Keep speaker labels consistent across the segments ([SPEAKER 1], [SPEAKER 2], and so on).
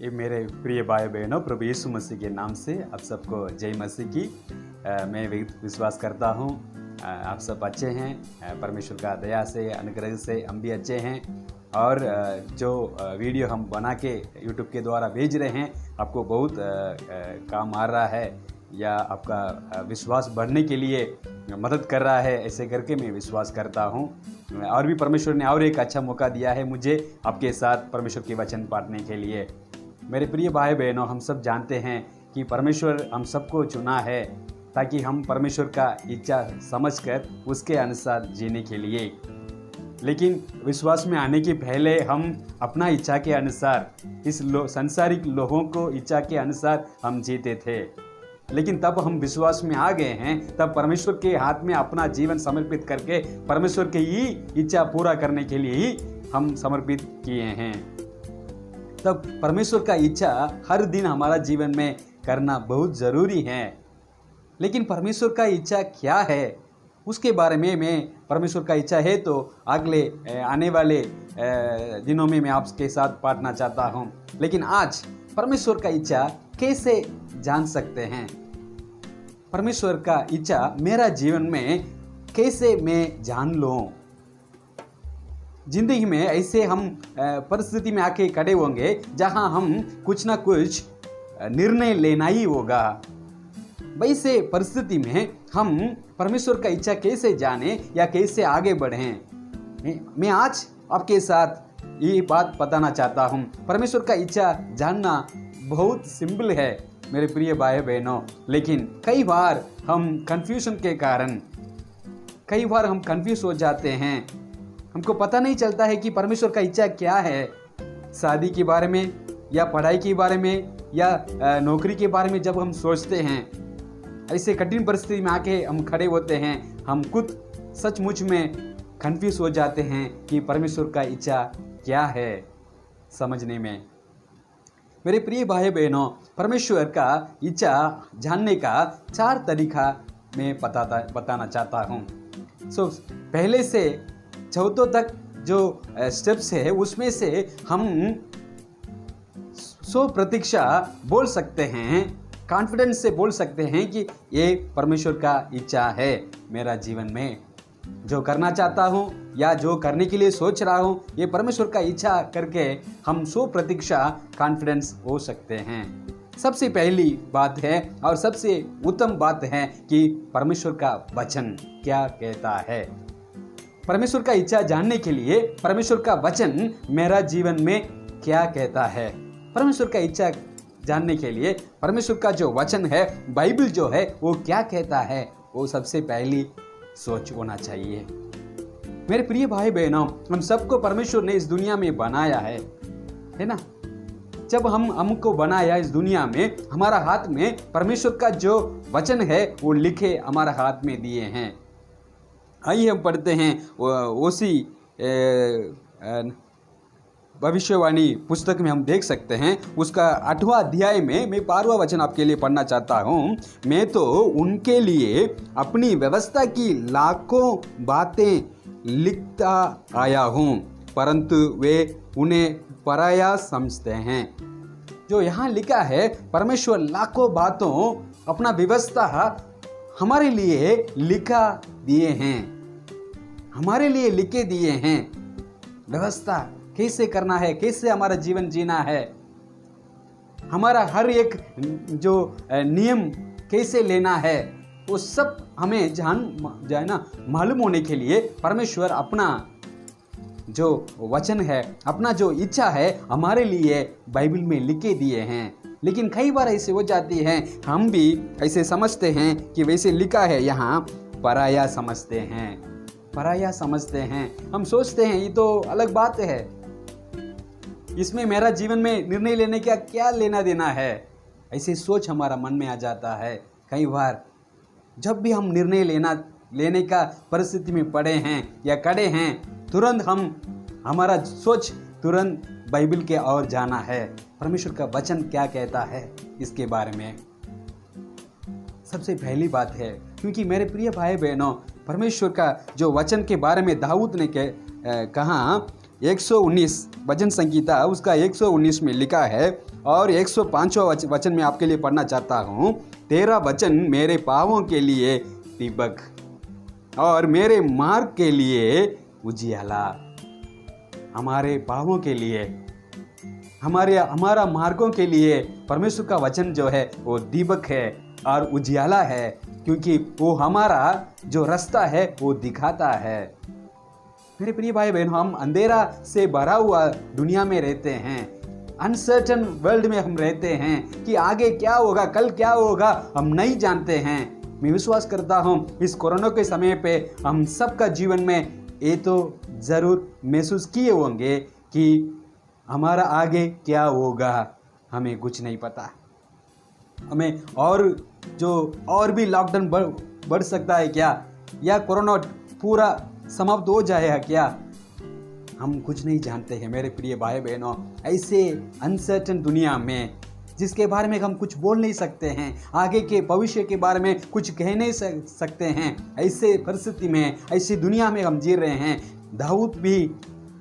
[SPEAKER 1] ये मेरे प्रिय भाई बहनों, प्रभु यीशु मसीह के नाम से आप सबको जय मसीह की। मैं विश्वास करता हूँ आप सब अच्छे हैं। परमेश्वर का दया से, अनुग्रह से हम भी अच्छे हैं। और जो वीडियो हम बना के यूट्यूब के द्वारा भेज रहे हैं, आपको बहुत काम आ रहा है या आपका विश्वास बढ़ने के लिए मदद कर रहा है, ऐसे करके मैं विश्वास करता हूँ। और भी परमेश्वर ने और एक अच्छा मौका दिया है मुझे आपके साथ परमेश्वर के वचन बांटने के लिए। मेरे प्रिय भाई बहनों, हम सब जानते हैं कि परमेश्वर हम सबको चुना है ताकि हम परमेश्वर का इच्छा समझकर उसके अनुसार जीने के लिए। लेकिन विश्वास में आने के पहले हम अपना इच्छा के अनुसार, इस संसारिक लोगों को इच्छा के अनुसार हम जीते थे। लेकिन तब हम विश्वास में आ गए हैं, तब परमेश्वर के हाथ में अपना जीवन समर्पित करके परमेश्वर की ही इच्छा पूरा करने के लिए ही हम समर्पित किए हैं। तब परमेश्वर का इच्छा हर दिन हमारा जीवन में करना बहुत ज़रूरी है। लेकिन परमेश्वर का इच्छा क्या है, उसके बारे में मैं परमेश्वर का इच्छा है तो अगले आने वाले दिनों में मैं आपके साथ बांटना चाहता हूँ। लेकिन आज परमेश्वर का इच्छा कैसे जान सकते हैं? परमेश्वर का इच्छा मेरा जीवन में कैसे मैं जान लूँ? जिंदगी में ऐसे हम परिस्थिति में आके खड़े होंगे जहां हम कुछ ना कुछ निर्णय लेना ही होगा। वैसे परिस्थिति में हम परमेश्वर का इच्छा कैसे जाने या कैसे आगे बढ़ें, मैं आज आपके साथ ये बात बताना चाहता हूँ। परमेश्वर का इच्छा जानना बहुत सिंपल है मेरे प्रिय भाई बहनों, लेकिन कई बार हम कंफ्यूजन के कारण कई बार हम कंफ्यूज हो जाते हैं। हमको पता नहीं चलता है कि परमेश्वर का इच्छा क्या है। शादी के बारे में या पढ़ाई के बारे में या नौकरी के बारे में जब हम सोचते हैं, ऐसे कठिन परिस्थिति में आके हम खड़े होते हैं, हम खुद सचमुच में कंफ्यूज हो जाते हैं कि परमेश्वर का इच्छा क्या है समझने में। मेरे प्रिय भाई बहनों, परमेश्वर का इच्छा जानने का 4 तरीका मैं बताना चाहता हूँ। पहले से चौथों तक जो स्टेप्स है उसमें से हम 100% बोल सकते हैं, कॉन्फिडेंस से बोल सकते हैं कि ये परमेश्वर का इच्छा है मेरा जीवन में। जो करना चाहता हूँ या जो करने के लिए सोच रहा हूँ, ये परमेश्वर का इच्छा करके हम 100% कॉन्फिडेंस हो सकते हैं। सबसे पहली बात है और सबसे उत्तम बात है कि परमेश्वर का वचन क्या कहता है। परमेश्वर का इच्छा जानने के लिए परमेश्वर का वचन मेरा जीवन में क्या कहता है। परमेश्वर का इच्छा जानने के लिए परमेश्वर का जो वचन है, बाइबल जो है, वो क्या कहता है, वो सबसे पहली सोच होना चाहिए। मेरे प्रिय भाई बहनों, हम सबको परमेश्वर ने इस दुनिया में बनाया है ना। जब हमको बनाया इस दुनिया में, हमारा हाथ में परमेश्वर का जो वचन है वो लिखे हमारा हाथ में दिए हैं। आइए हम पढ़ते हैं उसी भविष्यवाणी पुस्तक में हम देख सकते हैं, उसका 8वां अध्याय में मैं 12वां वचन आपके लिए पढ़ना चाहता हूँ। मैं तो उनके लिए अपनी व्यवस्था की लाखों बातें लिखता आया हूँ, परंतु वे उन्हें पराया समझते हैं। जो यहाँ लिखा है, परमेश्वर लाखों बातों, अपना व्यवस्था हमारे लिए लिखा दिए हैं, हमारे लिए लिखे दिए हैं। व्यवस्था कैसे करना है, कैसे हमारा जीवन जीना है, हमारा हर एक जो नियम कैसे लेना है, वो सब हमें जाना मालूम होने के लिए परमेश्वर अपना जो वचन है, अपना जो इच्छा है, हमारे लिए बाइबल में लिखे दिए हैं। लेकिन कई बार ऐसे हो जाती है, हम भी ऐसे समझते हैं कि वैसे लिखा है, यहाँ पराया समझते हैं, पराया समझते हैं। हम सोचते हैं ये तो अलग बात है, इसमें मेरा जीवन में निर्णय लेने का क्या लेना देना है, ऐसी सोच हमारा मन में आ जाता है। कई बार जब भी हम निर्णय लेने का परिस्थिति में पड़े हैं या खड़े हैं, तुरंत हमारा सोच तुरंत बाइबल के और जाना है, परमेश्वर का वचन क्या कहता है इसके बारे में। सबसे पहली बात है, क्योंकि मेरे प्रिय भाई बहनों, परमेश्वर का जो वचन के बारे में दाऊद ने कहा, 119 भजन संगीता उसका 119 में लिखा है और 105वां वचन में आपके लिए पढ़ना चाहता हूँ। तेरा वचन मेरे पाँवों के लिए दीपक और मेरे मार्ग के लिए उजियाला। हमारे पाँवों के लिए, हमारा मार्गों के लिए परमेश्वर का वचन जो है वो दीपक है और उजियाला है, क्योंकि वो हमारा जो रास्ता है वो दिखाता है। मेरे प्रिय भाई बहन, हम अंधेरा से भरा हुआ दुनिया में रहते हैं, अनसर्टन वर्ल्ड में हम रहते हैं कि आगे क्या होगा, कल क्या होगा, हम नहीं जानते हैं। मैं विश्वास करता हूँ इस कोरोना के समय पे हम सबका जीवन में ये तो ज़रूर महसूस किए होंगे कि हमारा आगे क्या होगा, हमें कुछ नहीं पता। हमें और भी लॉकडाउन बढ़ सकता है क्या, या कोरोना पूरा समाप्त हो जाएगा क्या, हम कुछ नहीं जानते हैं। मेरे प्रिय भाई बहनों, ऐसे अनसर्टन दुनिया में जिसके बारे में हम कुछ बोल नहीं सकते हैं, आगे के भविष्य के बारे में कुछ कह नहीं सकते हैं, ऐसे परिस्थिति में, ऐसी दुनिया में हम जी रहे हैं। दाऊद भी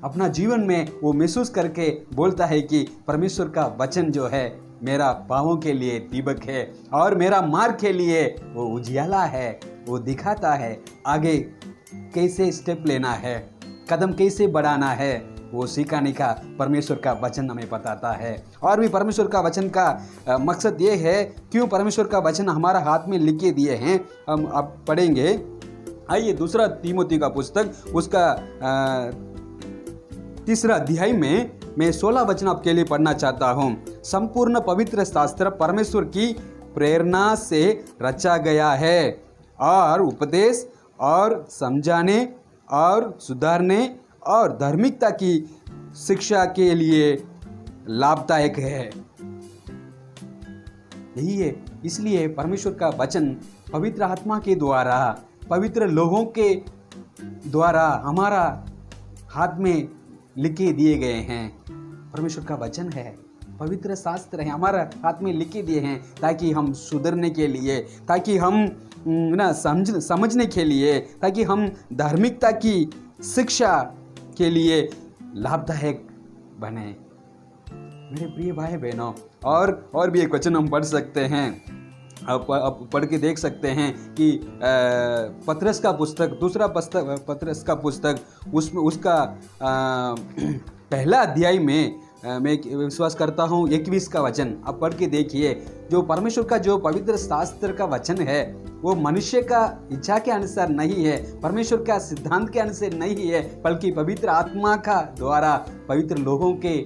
[SPEAKER 1] अपना जीवन में वो महसूस करके बोलता है कि परमेश्वर का वचन जो है मेरा पाँवों के लिए दीपक है और मेरा मार्ग के लिए वो उजियाला है, वो दिखाता है आगे कैसे स्टेप लेना है, कदम कैसे बढ़ाना है, वो सिखाने का परमेश्वर का वचन हमें बताता है। और भी परमेश्वर का वचन का मकसद ये है, क्यों परमेश्वर का वचन हमारा हाथ में लिखे दिए हैं, हम अब पढ़ेंगे। आइए दूसरा तीमुथी का पुस्तक उसका 3 अध्याय में मैं 16 वचन आपके लिए पढ़ना चाहता हूँ। संपूर्ण पवित्र शास्त्र परमेश्वर की प्रेरणा से रचा गया है और उपदेश और समझाने और सुधारने और धार्मिकता की शिक्षा के लिए लाभदायक है। यही है, इसलिए परमेश्वर का वचन पवित्र आत्मा के द्वारा, पवित्र लोगों के द्वारा हमारा हाथ में लिखे दिए गए हैं। परमेश्वर का वचन है, पवित्र शास्त्र है, हमारा हाथ में लिखे दिए हैं ताकि हम सुधरने के लिए, ताकि हम समझने के लिए, ताकि हम धार्मिकता की शिक्षा के लिए लाभदायक बने। मेरे प्रिय भाई बहनों, और भी एक वचन हम पढ़ सकते हैं, अब पढ़ के देख सकते हैं कि पतरस का पुस्तक, दूसरा पतरस का पुस्तक उसमें उसका पहला अध्याय में मैं विश्वास करता हूँ 21 का वचन अब पढ़ के देखिए। जो परमेश्वर का जो पवित्र शास्त्र का वचन है वो मनुष्य का इच्छा के अनुसार नहीं है, परमेश्वर का सिद्धांत के अनुसार नहीं है, बल्कि पवित्र आत्मा का द्वारा पवित्र लोगों के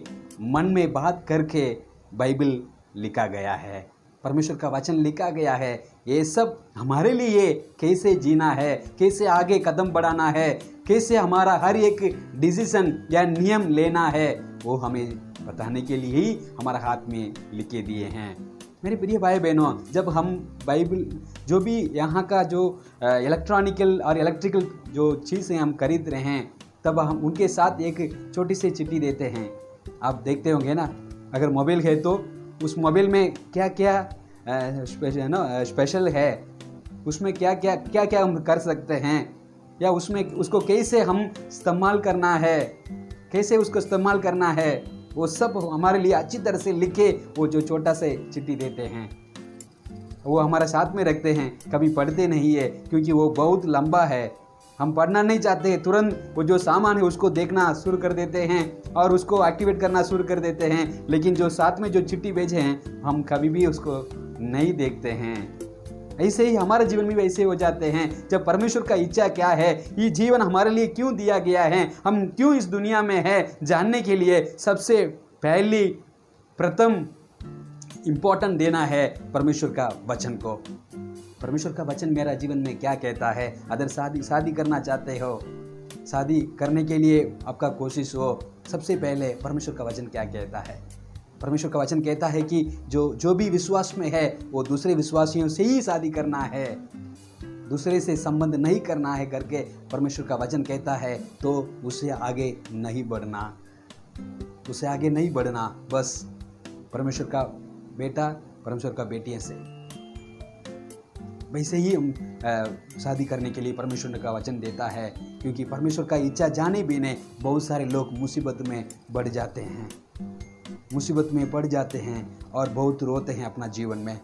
[SPEAKER 1] मन में बात करके बाइबल लिखा गया है, परमेश्वर का वचन लिखा गया है। ये सब हमारे लिए कैसे जीना है, कैसे आगे कदम बढ़ाना है, कैसे हमारा हर एक डिसीजन या नियम लेना है, वो हमें बताने के लिए ही हमारा हाथ में लिखे दिए हैं। मेरे प्रिय भाई बहनों, जब हम बाइबल जो भी यहाँ का जो इलेक्ट्रॉनिकल और इलेक्ट्रिकल जो चीज़ें हम खरीद रहे हैं, तब हम उनके साथ एक छोटी सी चिट्ठी देते हैं। आप देखते होंगे ना, अगर मोबाइल है तो उस मोबाइल में क्या क्या स्पेशल है, उसमें क्या क्या हम कर सकते हैं, या उसमें उसको कैसे हम इस्तेमाल करना है, कैसे उसको इस्तेमाल करना है, वो सब हमारे लिए अच्छी तरह से लिखे वो जो छोटा से चिट्ठी देते हैं, वो हमारे साथ में रखते हैं। कभी पढ़ते नहीं है क्योंकि वो बहुत लंबा है, हम पढ़ना नहीं चाहते। तुरंत वो जो सामान है उसको देखना शुरू कर देते हैं और उसको एक्टिवेट करना शुरू कर देते हैं, लेकिन जो साथ में जो चिट्ठी भेजे हैं हम कभी भी उसको नहीं देखते हैं। ऐसे ही हमारे जीवन में भी ऐसे हो जाते हैं। जब परमेश्वर का इच्छा क्या है, ये जीवन हमारे लिए क्यों दिया गया है, हम क्यों इस दुनिया में है, जानने के लिए सबसे पहली प्रथम इम्पोर्टेंट देना है परमेश्वर का वचन को। परमेश्वर का वचन मेरा जीवन में क्या कहता है। अगर शादी करना चाहते हो, शादी करने के लिए आपका कोशिश हो, सबसे पहले परमेश्वर का वचन क्या कहता है। परमेश्वर का वचन कहता है कि जो भी विश्वास में है वो दूसरे विश्वासियों से ही शादी करना है, दूसरे से संबंध नहीं करना है करके परमेश्वर का वचन कहता है। तो उसे आगे नहीं बढ़ना, बस परमेश्वर का बेटा, परमेश्वर का बेटियों से वैसे ही हम शादी करने के लिए परमेश्वर का वचन देता है, क्योंकि परमेश्वर का इच्छा जाने बिना बहुत सारे लोग मुसीबत में बढ़ जाते हैं, मुसीबत में पड़ जाते हैं और बहुत रोते हैं अपना जीवन में।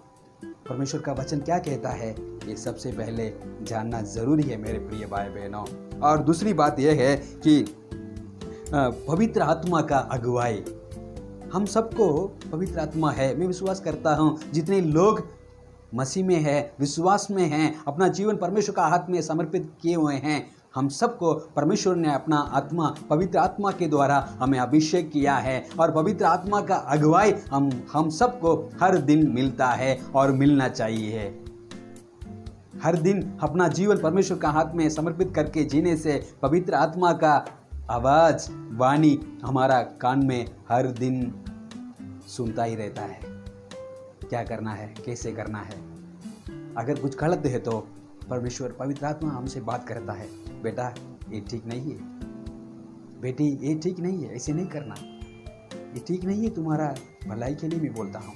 [SPEAKER 1] परमेश्वर का वचन क्या कहता है, ये सबसे पहले जानना ज़रूरी है मेरे प्रिय भाई बहनों। और दूसरी बात यह है कि पवित्र आत्मा का अगुवाई, हम सबको पवित्र आत्मा है। मैं विश्वास करता हूँ जितने लोग मसीह में है, विश्वास में हैं, अपना जीवन परमेश्वर का हाथ में समर्पित किए हुए हैं, हम सबको परमेश्वर ने अपना आत्मा, पवित्र आत्मा के द्वारा हमें अभिषेक किया है। और पवित्र आत्मा का अगुवाई हम सबको हर दिन मिलता है और मिलना चाहिए। हर दिन अपना जीवन परमेश्वर का हाथ में समर्पित करके जीने से पवित्र आत्मा का आवाज़, वाणी हमारा कान में हर दिन सुनता ही रहता है। क्या करना है, कैसे करना है। अगर कुछ गलत है तो परमेश्वर, पवित्र आत्मा हमसे बात करता है, बेटा ये ठीक नहीं है, बेटी ये ठीक नहीं है, ऐसे नहीं करना, ये ठीक नहीं है, तुम्हारा भलाई के लिए मैं बोलता हूँ।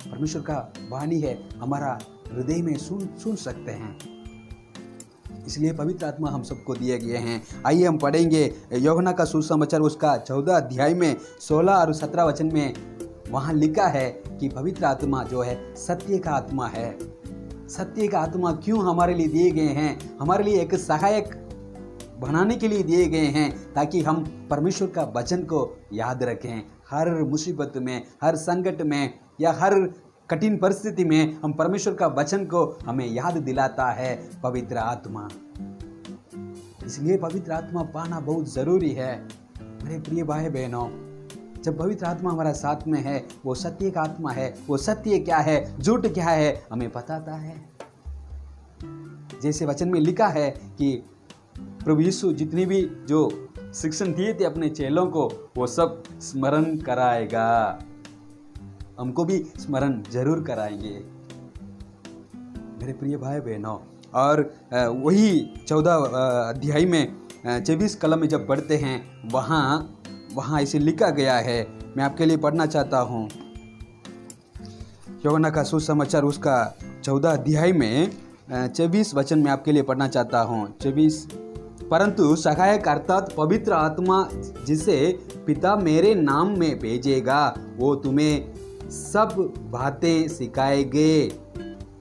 [SPEAKER 1] परमेश्वर का वाणी है, हमारा हृदय में सुन सकते हैं। इसलिए पवित्र आत्मा हम सबको दिए गए हैं। आइए हम पढ़ेंगे यूहन्ना का सुसमाचार उसका 14 अध्याय में 16 और 17 वचन में। वहाँ लिखा है कि पवित्र आत्मा जो है सत्य का आत्मा है। सत्य का आत्मा क्यों हमारे लिए दिए गए हैं? हमारे लिए एक सहायक बनाने के लिए दिए गए हैं, ताकि हम परमेश्वर का वचन को याद रखें। हर मुसीबत में, हर संकट में या हर कठिन परिस्थिति में हम परमेश्वर का वचन को हमें याद दिलाता है पवित्र आत्मा। इसलिए पवित्र आत्मा पाना बहुत ज़रूरी है मेरे प्रिय भाई बहनों। जब पवित्र आत्मा हमारा साथ में है, वो सत्य का आत्मा है, वो सत्य क्या है, झूठ क्या है, हमें बताता है। जैसे वचन में लिखा है कि प्रभु यीशु जितनी भी जो शिक्षण दिए थे अपने चेलों को, वो सब स्मरण कराएगा। हमको भी स्मरण जरूर कराएंगे मेरे प्रिय भाई बहनों। और वही 14 अध्याय में 24 कलम में जब पढ़ते हैं, वहाँ इसे लिखा गया है। मैं आपके लिए पढ़ना चाहता हूँ। यूहन्ना का सुसमाचार उसका 14 अध्याय में 24 वचन में आपके लिए पढ़ना चाहता हूँ। 24, परंतु सहायक अर्थात पवित्र आत्मा जिसे पिता मेरे नाम में भेजेगा, वो तुम्हें सब बातें सिखाएंगे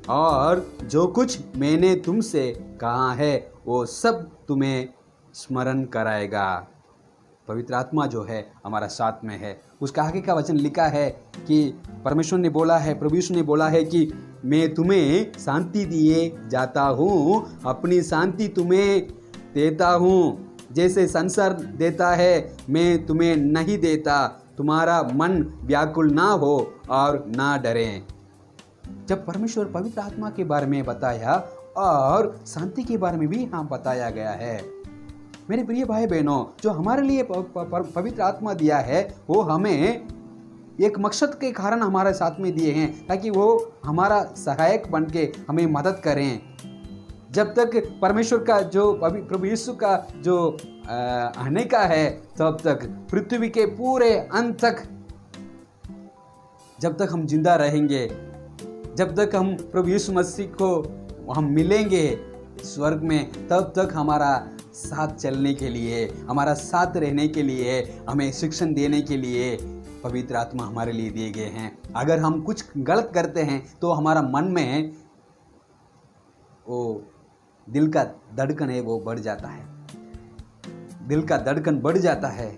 [SPEAKER 1] और जो कुछ मैंने तुमसे कहा है वो सब तुम्हें स्मरण कराएगा। पवित्र आत्मा जो है हमारा साथ में है। उसका आगे का वचन लिखा है कि परमेश्वर ने बोला है, प्रभु यीशु ने बोला है कि मैं तुम्हें शांति दिए जाता हूँ, अपनी शांति तुम्हें देता हूँ। जैसे संसार देता है मैं तुम्हें नहीं देता। तुम्हारा मन व्याकुल ना हो और ना डरें। जब परमेश्वर पवित्र आत्मा के बारे में बताया और शांति के बारे में भी यहाँ बताया गया है। मेरे प्रिय भाई बहनों, जो हमारे लिए पवित्र आत्मा दिया है, वो हमें एक मकसद के कारण हमारे साथ में दिए हैं, ताकि वो हमारा सहायक बन के हमें मदद करें। जब तक परमेश्वर का जो प्रभु यीशु का जो आने का है, तब तक पृथ्वी के पूरे अंत तक, जब तक हम जिंदा रहेंगे, जब तक हम प्रभु यीशु मसीह को हम मिलेंगे स्वर्ग में, तब तक हमारा साथ चलने के लिए, हमारा साथ रहने के लिए, हमें शिक्षण देने के लिए पवित्र आत्मा हमारे लिए दिए गए हैं। अगर हम कुछ गलत करते हैं तो हमारा मन में वो दिल का धड़कन है वो बढ़ जाता है, दिल का धड़कन बढ़ जाता है।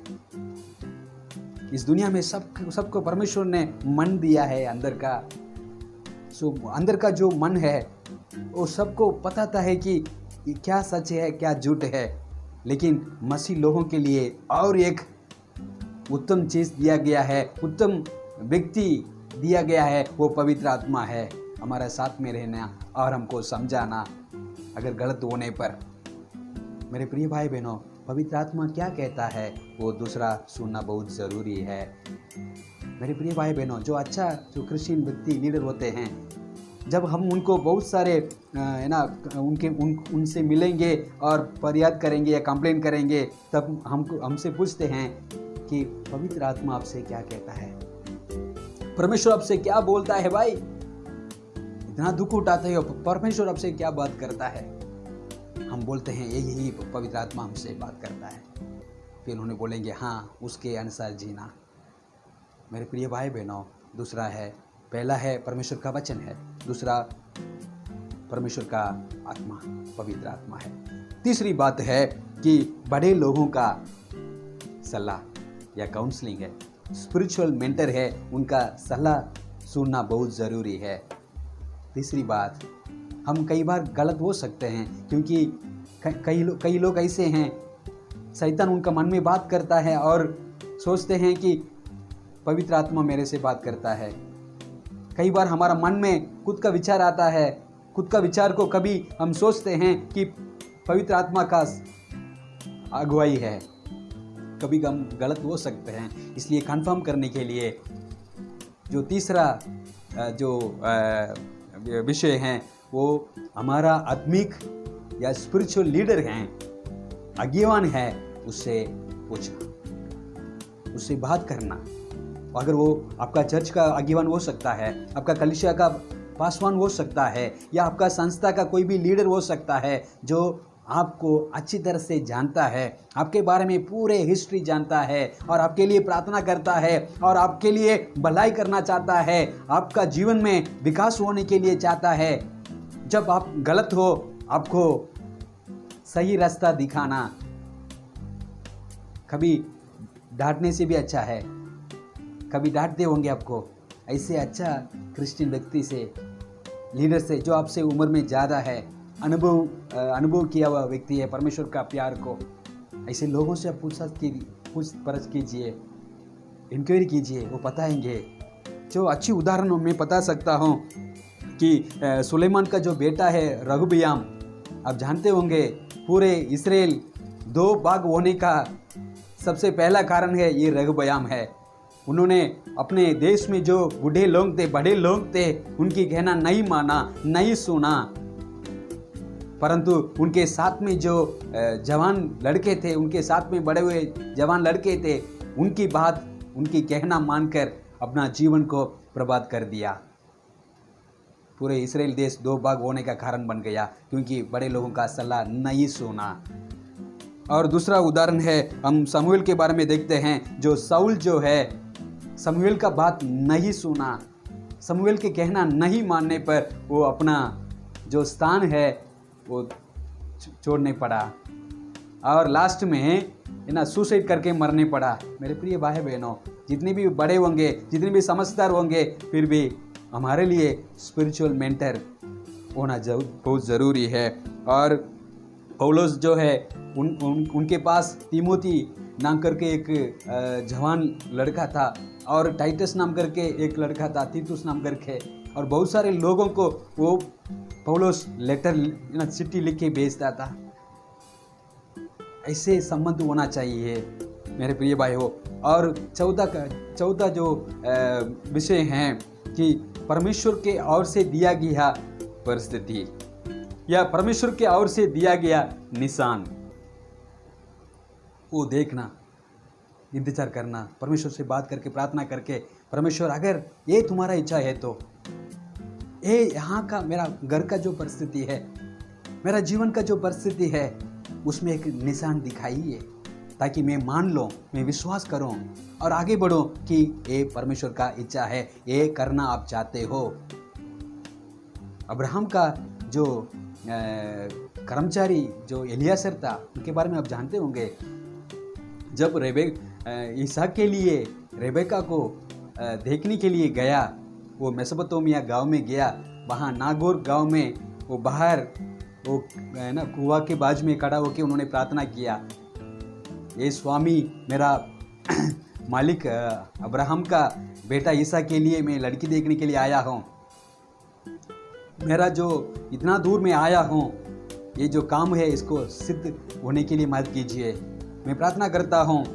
[SPEAKER 1] इस दुनिया में सबको परमेश्वर ने मन दिया है अंदर का। अंदर का जो मन है वो सबको पता है कि क्या सच है क्या झूठ है। लेकिन मसीह लोगों के लिए और एक उत्तम चीज़ दिया गया है, उत्तम व्यक्ति दिया गया है, वो पवित्र आत्मा है। हमारे साथ में रहना और हमको समझाना अगर गलत होने पर। मेरे प्रिय भाई बहनों, पवित्र आत्मा क्या कहता है वो दूसरा सुनना बहुत ज़रूरी है। मेरे प्रिय भाई बहनों, जो क्रिश्चियन व्यक्ति लीडर होते हैं, जब हम उनको बहुत सारे है ना उनसे मिलेंगे और फरियाद करेंगे या कंप्लेन करेंगे, तब हमसे पूछते हैं कि पवित्र आत्मा आपसे क्या कहता है, परमेश्वर आपसे क्या बोलता है भाई। इतना दुख उठाते हो, परमेश्वर आपसे क्या बात करता है? हम बोलते हैं यही पवित्र आत्मा हमसे बात करता है। फिर उन्होंने बोलेंगे हाँ, उसके अनुसार जीना। मेरे प्रिय भाई बहनों, दूसरा है, पहला है परमेश्वर का वचन है, दूसरा परमेश्वर का आत्मा, पवित्र आत्मा है। तीसरी बात है कि बड़े लोगों का सलाह या काउंसलिंग है, स्पिरिचुअल मेंटर है, उनका सलाह सुनना बहुत ज़रूरी है। तीसरी बात, हम कई बार गलत हो सकते हैं, क्योंकि कई लोग ऐसे हैं, शैतान उनका मन में बात करता है और सोचते हैं कि पवित्र आत्मा मेरे से बात करता है। कई बार हमारा मन में खुद का विचार आता है, खुद का विचार को कभी हम सोचते हैं कि पवित्र आत्मा का अगुवाई है, कभी हम गलत हो सकते हैं। इसलिए कंफर्म करने के लिए जो तीसरा जो विषय है वो हमारा आत्मिक या स्पिरिचुअल लीडर हैं, अगुवान है, उससे पूछना, उससे बात करना। अगर वो आपका चर्च का अगुवान हो सकता है, आपका कलीसिया का पासवान हो सकता है, या आपका संस्था का कोई भी लीडर हो सकता है जो आपको अच्छी तरह से जानता है, आपके बारे में पूरे हिस्ट्री जानता है और आपके लिए प्रार्थना करता है और आपके लिए भलाई करना चाहता है, आपका जीवन में विकास होने के लिए चाहता है। जब आप गलत हो, आपको सही रास्ता दिखाना कभी डांटने से भी अच्छा है। कभी डांटते होंगे आपको, ऐसे अच्छा क्रिश्चियन व्यक्ति से, लीडर से, जो आपसे उम्र में ज़्यादा है, अनुभव किया हुआ व्यक्ति है परमेश्वर का प्यार को, ऐसे लोगों से आप पूछ परछ कीजिए, इंक्वायरी कीजिए, वो बताएंगे। जो अच्छी उदाहरण मैं बता सकता हूँ कि सुलेमान का जो बेटा है रहोबयाम, आप जानते होंगे पूरे इस्राएल दो भाग होने का सबसे पहला कारण है ये रहोबयाम है। उन्होंने अपने देश में जो बूढ़े लोग थे, बड़े लोग थे, उनकी कहना नहीं माना, नहीं सुना, परंतु उनके साथ में जो जवान लड़के थे, उनके साथ में बड़े हुए जवान लड़के थे, उनकी बात, उनकी कहना मानकर अपना जीवन को बर्बाद कर दिया। पूरे इस्राएल देश दो भाग होने का कारण बन गया, क्योंकि बड़े लोगों का सलाह नहीं सुना। और दूसरा उदाहरण है, हम शमूएल के बारे में देखते हैं। जो शाऊल जो है, शमूएल का बात नहीं सुना, शमूएल के कहना नहीं मानने पर वो अपना जो स्थान है वो छोड़ने पड़ा और लास्ट में सुसाइड करके मरने पड़ा। मेरे प्रिय भाई बहनों, जितने भी बड़े होंगे, जितने भी समझदार होंगे, फिर भी हमारे लिए स्पिरिचुअल मेंटर होना बहुत ज़रूरी है। और पौलुस जो है, उनके पास तीमोथी नाम करके एक जवान लड़का था और टाइटस नाम करके एक लड़का था, तीतुस नाम करके, और बहुत सारे लोगों को वो पौलुस लेटर चिट्ठी लिख के भेजता था। ऐसे संबंध होना चाहिए मेरे प्रिय भाई हो। और चौथा जो विषय है कि परमेश्वर के ओर से दिया गया परिस्थिति या परमेश्वर के ओर से दिया गया निशान, वो देखना, इंतजार करना, परमेश्वर से बात करके, प्रार्थना करके, परमेश्वर अगर ये तुम्हारा इच्छा है तो ये यहाँ का मेरा घर का जो परिस्थिति है, मेरा जीवन का जो परिस्थिति है, उसमें एक निशान दिखाइए, ताकि मैं मान लूँ, मैं विश्वास करूँ और आगे बढ़ूँ कि ये परमेश्वर का इच्छा है, ये करना आप चाहते हो। अब्राहम का जो कर्मचारी जो एलियासर था, उनके बारे में आप जानते होंगे। जब इसहाक के लिए रेबेका को देखने के लिए गया, वो मेसोपोटामिया गांव में गया, वहाँ नागोर गांव में वो बाहर वो कुआं के बाजू में खड़ा होकर उन्होंने प्रार्थना किया, ये स्वामी, मेरा मालिक अब्राहम का बेटा इसहाक के लिए मैं लड़की देखने के लिए आया हूँ, मेरा जो इतना दूर में आया हूँ, ये जो काम है इसको सिद्ध होने के लिए मदद कीजिए। मैं प्रार्थना करता हूँ,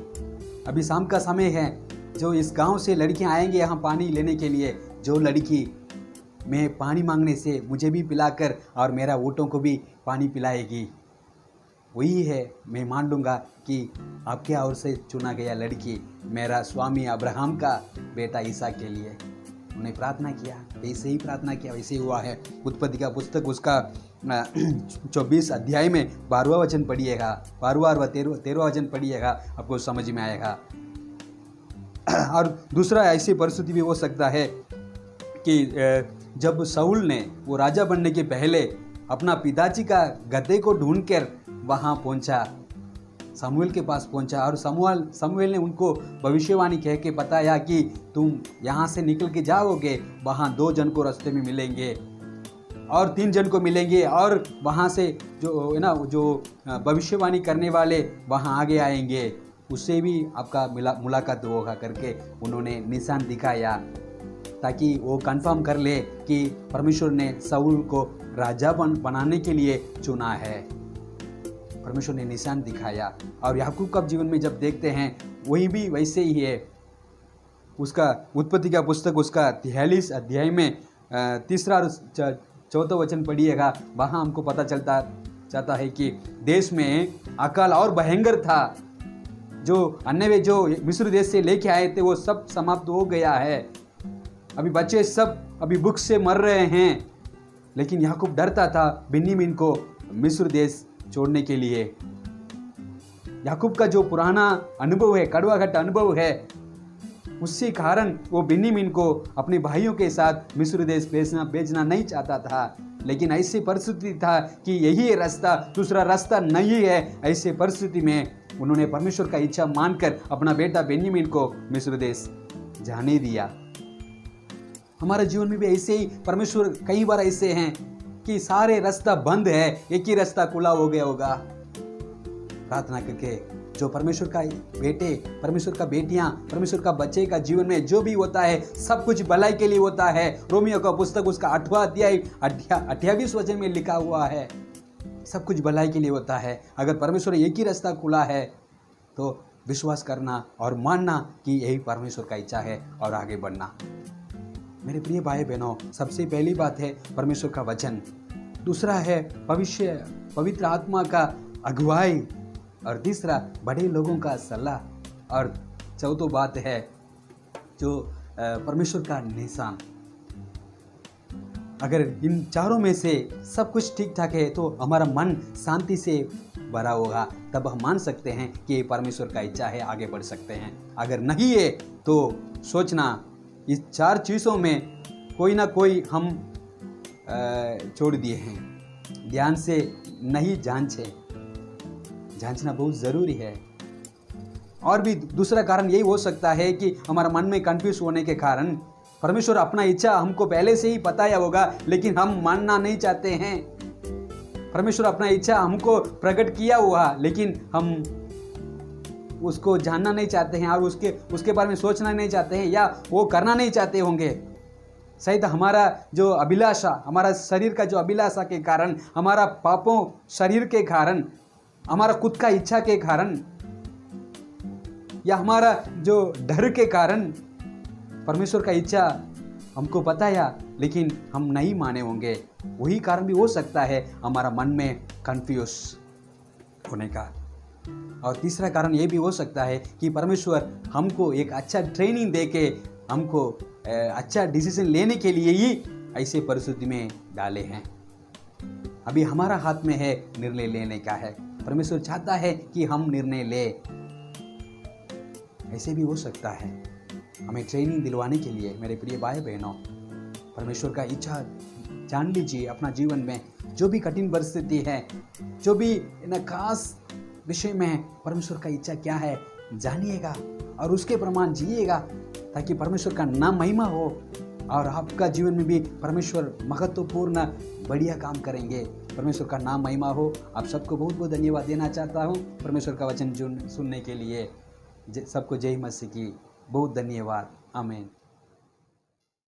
[SPEAKER 1] अभी शाम का समय है, जो इस गांव से लड़कियां आएंगे यहाँ पानी लेने के लिए, जो लड़की मैं पानी मांगने से मुझे भी पिलाकर और मेरा ऊँटों को भी पानी पिलाएगी, वही है, मैं मान लूँगा कि आपके ओर से चुना गया लड़की मेरा स्वामी अब्राहम का बेटा इसहाक के लिए। उन्होंने प्रार्थना किया, वैसे ही प्रार्थना किया, वैसे ही हुआ है। उत्पत्ति का पुस्तक उसका 24 अध्याय में 12वां वचन पढ़िएगा, 12वां और 13वां वचन पढ़िएगा, आपको समझ में आएगा। और दूसरा ऐसी परिस्थिति भी हो सकता है कि जब शाऊल ने वो राजा बनने के पहले अपना पिताजी का गधे को ढूंढकर वहाँ पहुँचा, शमूएल के पास पहुंचा, और शमूएल ने उनको भविष्यवाणी कह के बताया कि तुम यहाँ से निकल के जाओगे, वहाँ 2 जन को रास्ते में मिलेंगे और 3 जन को मिलेंगे, और वहाँ से जो है ना जो भविष्यवाणी करने वाले वहाँ आगे आएंगे, उससे भी आपका मुलाकात होगा करके उन्होंने निशान दिखाया, ताकि वो कंफर्म कर ले कि परमेश्वर ने शाऊल को राजा बनाने के लिए चुना है। परमेश्वर ने निशान दिखाया। और याकूब का जीवन में जब देखते हैं वही भी वैसे ही है। उसका उत्पत्ति का पुस्तक उसका 43 अध्याय में 3 और 4 वचन पढ़िएगा, वहाँ हमको पता चलता है कि देश में अकाल और भयंकर था। जो अन्य जो मिस्र देश से लेके आए थे वो सब समाप्त हो गया है। अभी बच्चे सब अभी भूख से मर रहे हैं, लेकिन याकूब डरता था बिन्यामीन को मिस्र देश छोड़ने के लिए। याकूब का जो पुराना अनुभव है, कड़वा घट्टा अनुभव है, उससे कारण वो बिन्यामीन को अपने भाइयों के साथ मिस्र देश भेजना नहीं चाहता था। लेकिन ऐसी परिस्थिति था कि यही रास्ता, दूसरा रास्ता नहीं है। ऐसे परिस्थिति में उन्होंने परमेश्वर का इच्छा मानकर अपना बेटा बिन्यामीन को मिस्र देश जाने दिया। हमारे जीवन में भी ऐसे ही परमेश्वर कई बार ऐसे हैं कि सारे रास्ता बंद है, एक ही रास्ता खुला हो गया होगा। प्रार्थना करके जो परमेश्वर का बेटे, परमेश्वर का बेटियां, परमेश्वर का बच्चे का जीवन में जो भी होता है सब कुछ भलाई के लिए होता है। रोमियो का पुस्तक उसका 8वां अध्याय 28 वचन में लिखा हुआ है, सब कुछ भलाई के लिए होता है। अगर परमेश्वर एक ही रास्ता खुला है तो विश्वास करना और मानना कि यही परमेश्वर का इच्छा है और आगे बढ़ना। मेरे प्रिय भाई बहनों, सबसे पहली बात है परमेश्वर का वचन, दूसरा है पवित्र आत्मा का अगुवाई, और तीसरा बड़े लोगों का सलाह, और चौथी बात है जो परमेश्वर का निशान। अगर इन चारों में से सब कुछ ठीक ठाक है तो हमारा मन शांति से भरा होगा, तब हम मान सकते हैं कि परमेश्वर का इच्छा है, आगे बढ़ सकते हैं। अगर नहीं है तो सोचना इस 4 चीज़ों में कोई ना कोई हम छोड़ दिए हैं। ध्यान से नहीं जांचना बहुत ज़रूरी है। और भी दूसरा कारण यही हो सकता है कि हमारा मन में कंफ्यूज होने के कारण परमेश्वर अपना इच्छा हमको पहले से ही बताया होगा, लेकिन हम मानना नहीं चाहते हैं। परमेश्वर अपना इच्छा हमको प्रकट किया हुआ, लेकिन हम उसको जानना नहीं चाहते हैं और उसके बारे में सोचना नहीं चाहते हैं, या वो करना नहीं चाहते होंगे। शायद हमारा जो अभिलाषा, हमारा शरीर का जो अभिलाषा के कारण, हमारा पापों शरीर के कारण, हमारा खुद का इच्छा के कारण, या हमारा जो डर के कारण परमेश्वर का इच्छा हमको बताया, लेकिन हम नहीं माने होंगे। वही कारण भी हो सकता है हमारा मन में कंफ्यूज होने का। और तीसरा कारण ये भी हो सकता है कि परमेश्वर हमको एक अच्छा ट्रेनिंग देके हमको अच्छा डिसीजन लेने के लिए ही ऐसे परिस्थिति में डाले हैं। अभी हमारा हाथ में है निर्णय लेने का है। परमेश्वर चाहता है कि हम निर्णय ले। ऐसे भी हो सकता है हमें ट्रेनिंग दिलवाने के लिए। मेरे प्रिय भाई बहनों, परमेश्वर का इच्छा जान लीजिए अपना जीवन में। जो भी कठिन परिस्थिति है, जो भी खास विषय में परमेश्वर का इच्छा क्या है जानिएगा और उसके प्रमाण जिएगा, ताकि परमेश्वर का नाम महिमा हो और आपका जीवन में भी परमेश्वर महत्वपूर्ण बढ़िया काम करेंगे। परमेश्वर का नाम महिमा हो। आप सबको बहुत बहुत धन्यवाद देना चाहता हूँ परमेश्वर का वचन सुनने के लिए। सबको जय मसीह की बहुत धन्यवाद। आमीन।